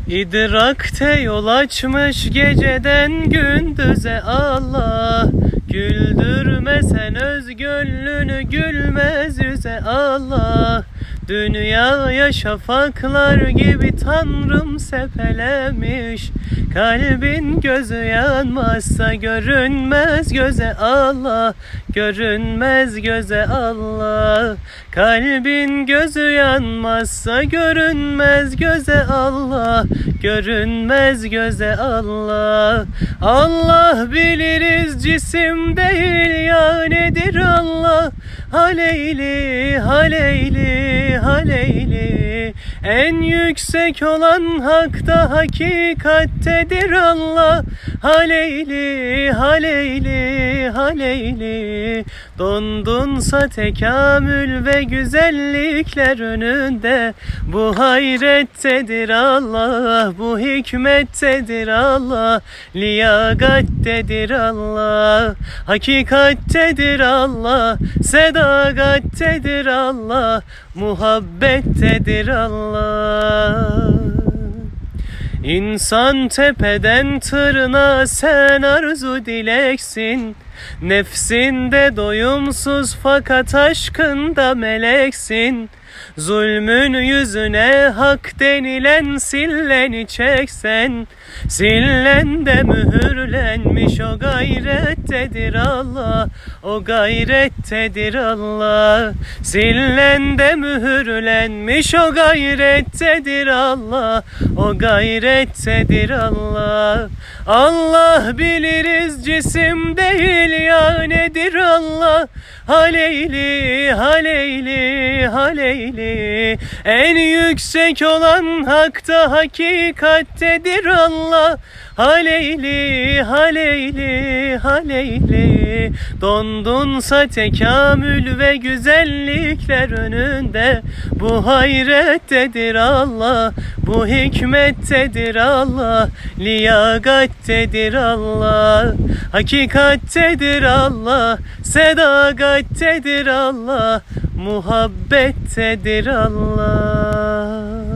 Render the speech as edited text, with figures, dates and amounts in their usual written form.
İdrakte yol açmış geceden gündüze Allah. Güldürmesen öz gönlünü gülmez yüze Allah. Dünyaya şafaklar gibi Tanrım sepelemiş. Kalbin gözü yanmazsa görünmez göze Allah. Görünmez göze Allah. Kalbin gözü yanmazsa görünmez göze Allah. Görünmez göze Allah. Allah biliriz cisim değil ya nedir Allah. Haleyli, haleyli, haleyli. En yüksek olan hakta hakikattedir Allah. Haleyli, haleyli, haleyli. Dondunsa tekamül ve güzellikler önünde. Bu hayrettedir Allah, bu hikmettedir Allah. Liyagattedir Allah, hakikattedir Allah. Sedagattedir Allah, muhabbettedir Allah. İnsan tepeden tırnağa sen arzu dileksin. Nefsinde doyumsuz fakat aşkında meleksin. Zulmün yüzüne hak denilen silleni çeksen. Sillende mühürlenmiş o gayrettedir Allah. O gayrettedir Allah. Sillende mühürlenmiş o gayrettedir Allah. O gayrettedir Allah. Allah biliriz cisim değil ya nedir Allah. Haleyli, haleyli, haleyli. En yüksek olan hakta hakikattedir Allah. Haleyli, haleyli, haleyli. Dondunsa tekamül ve güzellikler önünde. Bu hayrettedir Allah, bu hikmettedir Allah. Liyagattedir Allah, hakikattedir Allah. Sedagattedir Allah, muhabbettedir Allah.